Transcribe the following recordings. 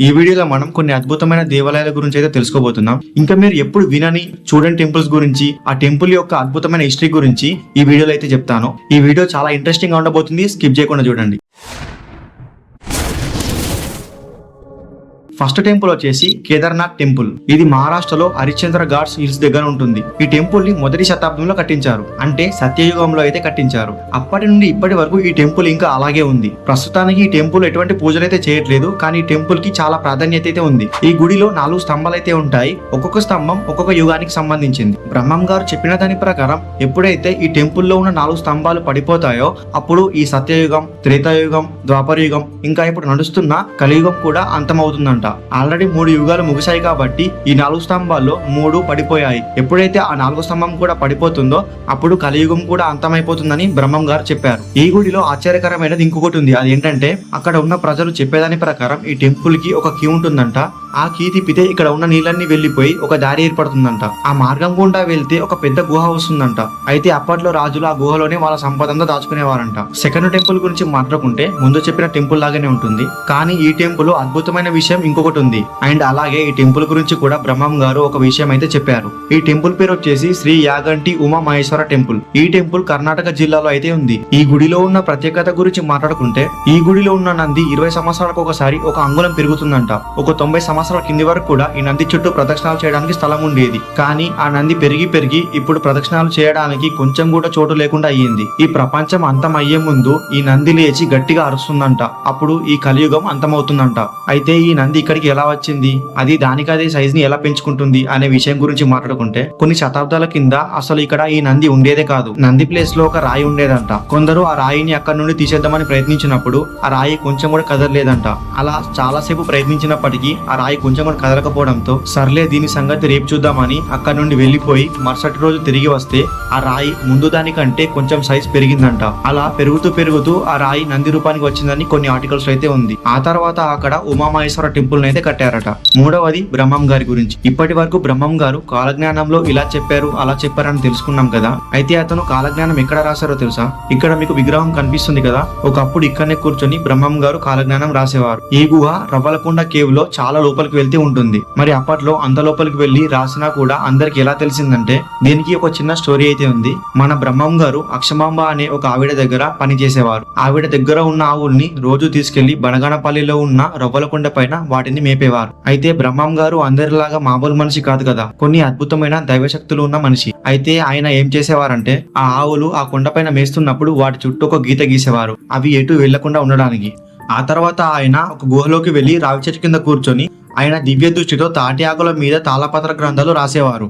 ఈ వీడియోలో మనం కొన్ని అద్భుతమైన దేవాలయాల గురించి అయితే తెలుసుకోబోతున్నాం. ఇంకా మీరు ఎప్పుడు వినని చూడని టెంపుల్స్ గురించి, ఆ టెంపుల్ యొక్క అద్భుతమైన హిస్టరీ గురించి ఈ వీడియోలో అయితే చెప్తాను. ఈ వీడియో చాలా ఇంట్రెస్టింగ్ గా ఉండబోతుంది, స్కిప్ చేయకుండా చూడండి. ఫస్ట్ టెంపుల్ వచ్చేసి కేదార్నాథ్ టెంపుల్. ఇది మహారాష్ట్రలో హరిశ్చంద్ర ఘాట్స్ హిల్స్ దగ్గర ఉంటుంది. ఈ టెంపుల్ ని మొదటి శతాబ్దంలో కట్టించారు, అంటే సత్యయుగంలో అయితే కట్టించారు. అప్పటి నుండి ఇప్పటి వరకు ఈ టెంపుల్ ఇంకా అలాగే ఉంది. ప్రస్తుతానికి ఈ టెంపుల్ ఎటువంటి పూజలు అయితే చేయట్లేదు, కానీ ఈ టెంపుల్ కి చాలా ప్రాధాన్యత అయితే ఉంది. ఈ గుడిలో 4 స్తంభాలు అయితే ఉంటాయి. ఒక్కొక్క స్తంభం ఒక్కొక్క యుగానికి సంబంధించింది. బ్రహ్మం గారు చెప్పిన దాని ప్రకారం ఎప్పుడైతే ఈ టెంపుల్లో ఉన్న 4 స్తంభాలు పడిపోతాయో అప్పుడు ఈ సత్యయుగం, త్రేతాయుగం, ద్వాపరయుగం, ఇంకా ఇప్పుడు నడుస్తున్న కలియుగం కూడా అంతమవుతుందంట. ఆల్రెడీ 3 యుగాలు ముగిశాయి కాబట్టి ఈ 4 స్తంభాల్లో 3 పడిపోయాయి. ఎప్పుడైతే ఆ 4వ స్తంభం కూడా పడిపోతుందో అప్పుడు కలియుగం కూడా అంతమైపోతుందని బ్రహ్మం గారు చెప్పారు. ఈ గుడిలో ఆశ్చర్యకరమైనది ఇంకొకటి ఉంది. అది ఏంటంటే అక్కడ ఉన్న ప్రజలు చెప్పేదాని ప్రకారం ఈ టెంపుల్ కి ఒక కీ ఉంటుందంట. ఆ కీ తిప్పితే ఇక్కడ ఉన్న నీళ్ళన్నీ వెళ్లిపోయి ఒక దారి ఏర్పడుతుందంట. ఆ మార్గం గుండా వెళ్తే ఒక పెద్ద గుహ వస్తుందంట. అయితే అప్పట్లో రాజులు ఆ గుహలోనే వాళ్ళ సంపదంతా దాచుకునేవారంట. సెకండ్ టెంపుల్ గురించి మాట్లాడుకుంటే ముందు చెప్పిన టెంపుల్ లాగానే ఉంటుంది, కానీ ఈ టెంపుల్ అద్భుతమైన విషయం ఇంకొకటి ఉంది. అండ్ అలాగే ఈ టెంపుల్ గురించి కూడా బ్రహ్మం గారు ఒక విషయం అయితే చెప్పారు. ఈ టెంపుల్ పేరు వచ్చేసి శ్రీ యాగంటి ఉమా మహేశ్వర టెంపుల్. ఈ టెంపుల్ కర్ణాటక జిల్లాలో అయితే ఉంది. ఈ గుడిలో ఉన్న ప్రత్యేకత గురించి మాట్లాడుకుంటే ఈ గుడిలో ఉన్న నంది 20 సంవత్సరాలకు ఒకసారి ఒక అంగుళం పెరుగుతుందంట. ఒక 90 సంవత్సరాల కింది వరకు కూడా ఈ నంది చుట్టూ ప్రదక్షిణాలు చేయడానికి స్థలం ఉండేది, కానీ ఆ నంది పెరిగి ఇప్పుడు ప్రదక్షిణాలు చేయడానికి కొంచెం కూడా చోటు లేకుండా అయ్యింది. ఈ ప్రపంచం అంతం అయ్యే ముందు ఈ నంది లేచి గట్టిగా అరుస్తుందంట. అప్పుడు ఈ కలియుగం అంతమవుతుందంట. అయితే ఈ నంది ఇక్కడికి ఎలా వచ్చింది, అది దానికదే సైజ్ ని ఎలా పెంచుకుంటుంది అనే విషయం గురించి మాట్లాడుకుంటే కొన్ని శతాబ్దాల కింద అసలు ఇక్కడ ఈ నంది ఉండేదే కాదు. నంది ప్లేస్ లో ఒక రాయి ఉండేదంట. కొందరు ఆ రాయిని అక్కడి నుండి తీసేద్దామని ప్రయత్నించినప్పుడు ఆ రాయి కొంచెం కూడా కదలలేదంట. అలా చాలాసేపు ప్రయత్నించినప్పటికీ ఆ రాయి కొంచెం కూడా కదలకపోవడంతో సర్లే దీని సంగతి రేపు చూద్దామని అక్కడి నుండి వెళ్లిపోయి మరుసటి రోజు తిరిగి వస్తే ఆ రాయి ముందు దానికంటే కొంచెం సైజ్ పెరిగిందంట. అలా పెరుగుతూ ఆ రాయి నంది రూపానికి వచ్చిందని కొన్ని ఆర్టికల్స్ అయితే ఉంది. ఆ తర్వాత అక్కడ ఉమామహేశ్వర టెంపుల్ అయితే కట్టారట. మూడవది బ్రహ్మం గారి గురించి. ఇప్పటి వరకు బ్రహ్మం గారు కాలజ్ఞానంలో ఇలా చెప్పారు అలా చెప్పారని తెలుసుకున్నాం కదా. అయితే అతను కాలజ్ఞానం ఎక్కడ రాశారో తెలుసా? ఇక్కడ మీకు విగ్రహం కనిపిస్తుంది కదా, ఒకప్పుడు ఇక్కడనే కూర్చొని బ్రహ్మం గారు కాలజ్ఞానం రాసేవారు. ఈ గుహ రవ్వలకొండ కేవ్ లో చాలా లోపలికి వెళ్తే ఉంటుంది. మరి అప్పట్లో అంత లోపలికి వెళ్లి రాసినా కూడా అందరికి ఎలా తెలిసిందంటే దీనికి ఒక చిన్న స్టోరీ అయితే ఉంది. మన బ్రహ్మం గారు అక్షమాంబ అనే ఒక ఆవిడ దగ్గర పని చేసేవారు. ఆవిడ దగ్గర ఉన్న ఆవుల్ని రోజు తీసుకెళ్లి బనగానపల్లిలో ఉన్న రవ్వలకొండ పైన వాటిని మేపేవారు. అయితే బ్రహ్మం గారు అందరిలాగా మామూలు మనిషి కాదు కదా, కొన్ని అద్భుతమైన దైవశక్తులు ఉన్న మనిషి. అయితే ఆయన ఏం చేసేవారంటే ఆ ఆవులు ఆ కొండపైన మేస్తున్నప్పుడు వాటి చుట్టూ ఒక గీత గీసేవారు, అవి ఎటు వెళ్లకుండా ఉండడానికి. ఆ తర్వాత ఆయన ఒక గుహలోకి వెళ్లి రావి చెట్టు కింద కూర్చొని ఆయన దివ్య దృష్టితో తాటి ఆకుల మీద తాళపత్ర గ్రంథాలు రాసేవారు.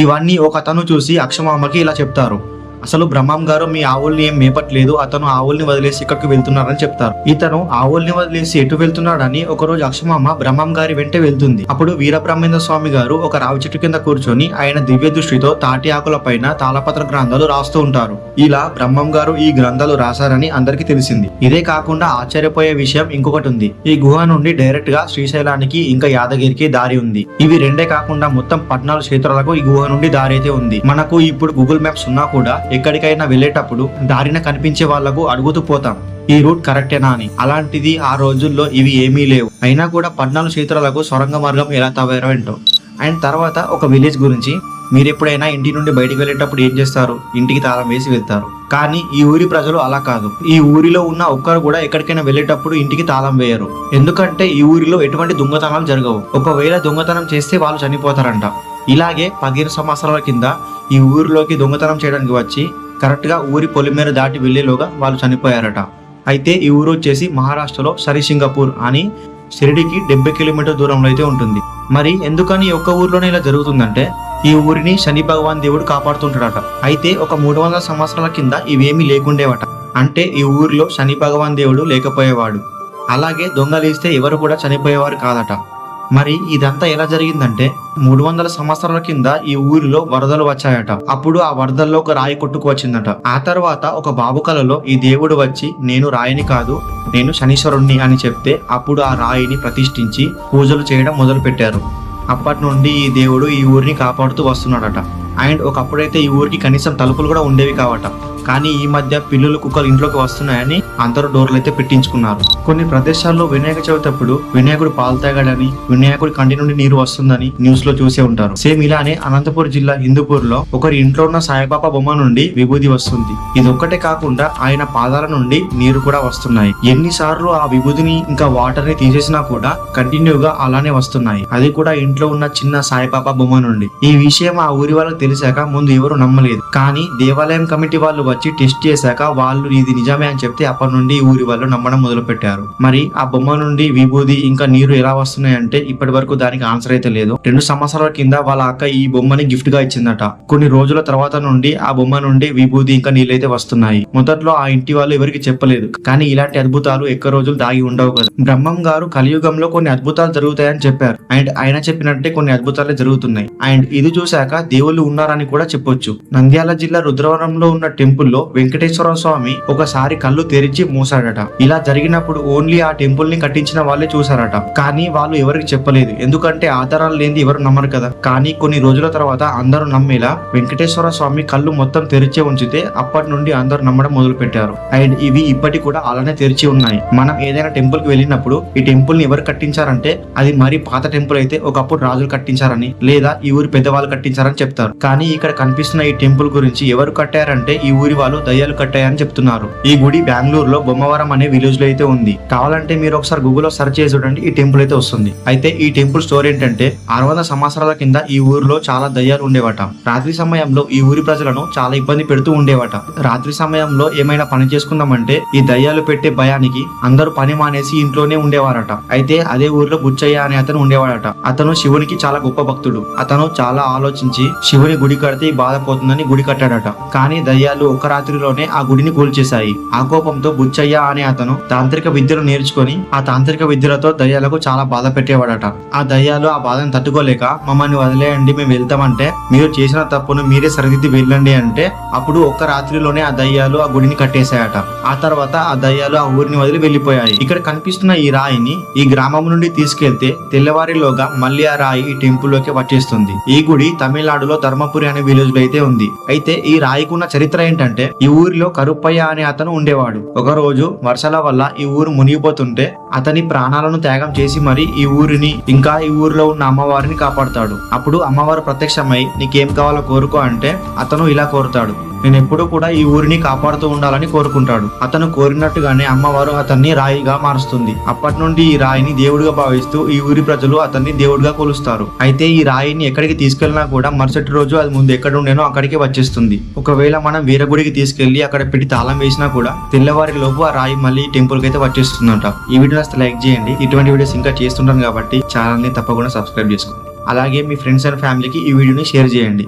ఇవన్నీ ఒక అతను చూసి అక్షమాంబకి ఇలా చెప్తారు, అసలు బ్రహ్మం గారు మీ ఆవుల్ని ఏం మేపట్లేదు, అతను ఆవుల్ని వదిలేసి ఇక్కడికి వెళ్తున్నారని చెప్తారు. ఇతను ఆవుల్ని వదిలేసి ఎటు వెళ్తున్నాడని ఒకరోజు అక్షమాంబ బ్రహ్మం గారి వెంట వెళ్తుంది. అప్పుడు వీరబ్రహ్మేంద్ర స్వామి గారు ఒక రావి చెట్టు కింద కూర్చొని ఆయన దివ్య దృష్టితో తాటి ఆకుల పైన తాళపత్ర గ్రంథాలు రాస్తూ ఉంటారు. ఇలా బ్రహ్మం గారు ఈ గ్రంథాలు రాశారని అందరికి తెలిసింది. ఇదే కాకుండా ఆశ్చర్యపోయే విషయం ఇంకొకటి ఉంది. ఈ గుహ నుండి డైరెక్ట్ గా శ్రీశైలానికి ఇంకా యాదగిరికి దారి ఉంది. ఇవి రెండే కాకుండా మొత్తం 14 క్షేత్రాలకు ఈ గుహ నుండి దారి అయితే ఉంది. మనకు ఇప్పుడు గూగుల్ మ్యాప్స్ ఉన్నా కూడా ఎక్కడికైనా వెళ్ళేటప్పుడు దారిన కనిపించే వాళ్లకు అడుగుతూ పోతాం, ఈ రూట్ కరెక్టేనా అని. అలాంటిది ఆ రోజుల్లో ఇవి ఏమీ లేవు. అయినా కూడా 14 క్షేత్రాలకు సొరంగ మార్గం ఎలా తవ్వారో ఏంటో. అండ్ తర్వాత ఒక విలేజ్ గురించి. మీరు ఎప్పుడైనా ఇంటి నుండి బయటికి వెళ్ళేటప్పుడు ఏం చేస్తారు? ఇంటికి తాళం వేసి వెళ్తారు. కానీ ఈ ఊరి ప్రజలు అలా కాదు. ఈ ఊరిలో ఉన్న ఒక్కరు కూడా ఎక్కడికైనా వెళ్ళేటప్పుడు ఇంటికి తాళం వేయరు. ఎందుకంటే ఈ ఊరిలో ఎటువంటి దొంగతనాలు జరగవు. ఒకవేళ దొంగతనం చేస్తే వాళ్ళు చనిపోతారంట. ఇలాగే 15 సంవత్సరాల కింద ఈ ఊరిలోకి దొంగతనం చేయడానికి వచ్చి కరెక్ట్ గా ఊరి పొలిమేర దాటి వెళ్లేలోగా వాళ్ళు చనిపోయారట. అయితే ఈ ఊరు వచ్చేసి మహారాష్ట్రలో సరిసింగపూర్ అని షిరిడికి 70 కిలోమీటర్ దూరంలో అయితే ఉంటుంది. మరి ఎందుకని ఒక్క ఊర్లోనే ఇలా జరుగుతుందంటే ఈ ఊరిని శని భగవాన్ దేవుడు కాపాడుతుంటాడట. అయితే ఒక 300 సంవత్సరాల కింద ఇవేమీ లేకుండేవట. అంటే ఈ ఊరిలో శని భగవాన్ దేవుడు లేకపోయేవాడు. అలాగే దొంగలిస్తే ఎవరు కూడా చనిపోయేవారు కాదట. మరి ఇదంతా ఎలా జరిగిందంటే 300 సంవత్సరాల కింద ఈ ఊరిలో వరదలు వచ్చాయట. అప్పుడు ఆ వరదల్లో ఒక రాయి కొట్టుకు వచ్చిందట. ఆ తర్వాత ఒక బాబు కలలో ఈ దేవుడు వచ్చి నేను రాయిని కాదు, నేను శనీశ్వరుణ్ణి అని చెప్తే అప్పుడు ఆ రాయిని ప్రతిష్ఠించి పూజలు చేయడం మొదలు పెట్టారు. అప్పటి నుండి ఈ దేవుడు ఈ ఊరిని కాపాడుతూ వస్తున్నాడట. అండ్ ఒకప్పుడైతే ఈ ఊరికి కనీసం తలుపులు కూడా ఉండేవి కావట. కానీ ఈ మధ్య పిల్లులు కుక్కలు ఇంట్లోకి వస్తున్నాయని అందరూ డోర్లు అయితే పెట్టించుకున్నారు. కొన్ని ప్రదేశాల్లో వినాయక చవితి అప్పుడు వినాయకుడు పాలు తాగాడని, వినాయకుడి కంటి నుండి నీరు వస్తుందని న్యూస్ లో చూసే ఉంటారు. సేమ్ ఇలానే అనంతపురం జిల్లా హిందూపూర్ లో ఒకరి ఇంట్లో ఉన్న సాయిబాబా బొమ్మ నుండి విభూది వస్తుంది. ఇది ఒక్కటే కాకుండా ఆయన పాదాల నుండి నీరు కూడా వస్తున్నాయి. ఎన్నిసార్లు ఆ విభూదిని ఇంకా వాటర్ ని తీసేసినా కూడా కంటిన్యూగా అలానే వస్తున్నాయి. అది కూడా ఇంట్లో ఉన్న చిన్న సాయిబాబా బొమ్మ నుండి. ఈ విషయం ఆ ఊరి వాళ్ళకి తెలిసాక ముందు ఎవరు నమ్మలేదు. కానీ దేవాలయం కమిటీ వాళ్ళు వచ్చి టెస్ట్ చేశాక వాళ్ళు ఇది నిజమే అని చెప్తే అప్పటి నుండి ఈ ఊరి వాళ్ళు నమ్మడం మొదలు పెట్టారు. మరి ఆ బొమ్మ నుండి విభూది ఇంకా నీరు ఎలా వస్తున్నాయి అంటే ఇప్పటి వరకు దానికి ఆన్సర్ అయితే లేదు. 2 సంవత్సరాల కింద వాళ్ళ అక్క ఈ బొమ్మని గిఫ్ట్ గా ఇచ్చిందట. కొన్ని రోజుల తర్వాత నుండి ఆ బొమ్మ నుండి విభూది ఇంకా నీళ్ళు అయితే వస్తున్నాయి. మొదట్లో ఆ ఇంటి వాళ్ళు ఎవరికి చెప్పలేదు. కానీ ఇలాంటి అద్భుతాలు ఎక్కువ రోజులు దాగి ఉండవు కదా. బ్రహ్మం గారు కలియుగంలో కొన్ని అద్భుతాలు జరుగుతాయని చెప్పారు. అండ్ ఆయన చెప్పినట్టే కొన్ని అద్భుతాలు జరుగుతున్నాయి. అండ్ ఇది చూశాక దేవుళ్ళు ఉన్నారని కూడా చెప్పొచ్చు. నంద్యాల జిల్లా రుద్రవరంలో ఉన్న టెంపుల్ లో వెంకటేశ్వర స్వామి ఒకసారి కళ్ళు తెరిచి మూసాడట. ఇలా జరిగినప్పుడు ఓన్లీ ఆ టెంపుల్ ని కట్టించిన వాళ్ళే చూసారట. కానీ వాళ్ళు ఎవరికి చెప్పలేదు. ఎందుకంటే ఆధారాలు లేని ఎవరు నమ్మరు కదా. కానీ కొన్ని రోజుల తర్వాత అందరూ నమ్మేలా వెంకటేశ్వర స్వామి కళ్ళు మొత్తం తెరిచే ఉంచితే అప్పటి నుండి అందరూ నమ్మడం మొదలు పెట్టారు. అండ్ ఇవి ఇప్పటి కూడా అలానే తెరిచి ఉన్నాయి. మనం ఏదైనా టెంపుల్ కి వెళ్ళినప్పుడు ఈ టెంపుల్ ని ఎవరు కట్టించారంటే అది మరి పాత టెంపుల్ అయితే ఒకప్పుడు రాజులు కట్టించారని లేదా ఈ ఊరి పెద్దవాళ్ళు కట్టించారని చెప్తారు. కానీ ఇక్కడ కనిపిస్తున్న ఈ టెంపుల్ గురించి ఎవరు కట్టారంటే ఈ ఊరి వాళ్ళు దయ్యాలు కట్టాయని చెప్తున్నారు. ఈ గుడి బెంగళూరులో బొమ్మవరం అనే విలేజ్ లో అయితే ఉంది. కావాలంటే మీరు ఒకసారి గూగుల్ లో సెర్చ్ చేసి చూడండి, ఈ టెంపుల్ అయితే వస్తుంది. అయితే ఈ టెంపుల్ స్టోరీ ఏంటంటే 600 సంవత్సరాల కింద ఈ ఊరిలో చాలా దయ్యాలు ఉండేవట. రాత్రి సమయంలో ఈ ఊరి ప్రజలను చాలా ఇబ్బంది పెడుతూ ఉండేవట. రాత్రి సమయంలో ఏమైనా పని చేసుకుందామంటే ఈ దయ్యాలు పెట్టే భయానికి అందరూ పని మానేసి ఇంట్లోనే ఉండేవారట. అయితే అదే ఊరిలో బుచ్చయ్య అనే అతను ఉండేవాడట. అతను శివునికి చాలా గొప్ప భక్తుడు. అతను చాలా ఆలోచించి శివుని గుడి కడితే బాధపోతుందని గుడి కట్టాడట. కానీ దయ్యాలు ఒక రాత్రిలోనే ఆ గుడిని కూల్చేశాయి. ఆ కోపంతో బుచ్చయ్య అనే అతను తాంత్రిక విద్యను నేర్చుకొని ఆ తాంత్రిక విద్యలతో దయ్యాలకు చాలా బాధ పెట్టేవాడట. ఆ దయ్యాలు ఆ బాధను తట్టుకోలేక మమ్మల్ని వదిలేయండి, మేము వెళ్తామంటే మీరు చేసిన తప్పును మీరే సరిదిద్ది వెళ్ళండి అంటే అప్పుడు ఒక్క రాత్రిలోనే ఆ దయ్యాలు ఆ గుడిని కట్టేశాయట. ఆ తర్వాత ఆ దయ్యాలు ఆ ఊరిని వదిలి వెళ్లిపోయాయి. ఇక్కడ కనిపిస్తున్న ఈ రాయిని ఈ గ్రామం నుండి తీసుకెళ్తే తెల్లవారిలోగా మళ్ళీ ఆ రాయి ఈ టెంపుల్ లోకి వచ్చేస్తుంది. ఈ గుడి తమిళనాడులో ధర్మపురి అనే విలేజ్ లో అయితే ఉంది. అయితే ఈ రాయికున్న చరిత్ర ఏంటంటే ఈ ఊరిలో కరుప్పయ్య అనే అతను ఉండేవాడు. ఒక రోజు వర్షాల వల్ల ఈ ఊరు మునిగిపోతుంటే అతని ప్రాణాలను త్యాగం చేసి మరి ఈ ఊరిని ఇంకా ఈ ఊరిలో ఉన్న అమ్మవారిని కాపాడుతాడు. అప్పుడు అమ్మవారు ప్రత్యక్షమై నీకేం కావాలో కోరుకో అంటే అతను ఇలా కోరుతాడు, నేను ఎప్పుడూ కూడా ఈ ఊరిని కాపాడుతూ ఉండాలని కోరుకుంటాడు. అతను కోరినట్టుగానే అమ్మవారు అతన్ని రాయిగా మారుస్తుంది. అప్పటి నుండి ఈ రాయిని దేవుడిగా భావిస్తూ ఈ ఊరి ప్రజలు అతన్ని దేవుడిగా కొలుస్తారు. అయితే ఈ రాయిని ఎక్కడికి తీసుకెళ్లినా కూడా మరుసటి రోజు అది ముందు ఎక్కడ ఉండేనో అక్కడికి వచ్చేస్తుంది. ఒకవేళ మనం వేరే గుడికి తీసుకెళ్లి అక్కడ పెట్టి తాళం వేసినా కూడా తెల్లవారి లోపు ఆ రాయి మళ్ళీ టెంపుల్ కి అయితే వచ్చేస్తుందంట. ఈ వీడియో లైక్ చేయండి. ఇటువంటి వీడియోస్ ఇంకా చేస్తుంటాను కాబట్టి ఛానల్ ని తప్పకుండా సబ్స్క్రైబ్ చేసుకోండి. అలాగే మీ ఫ్రెండ్స్ అండ్ ఫ్యామిలీకి ఈ వీడియోని షేర్ చేయండి.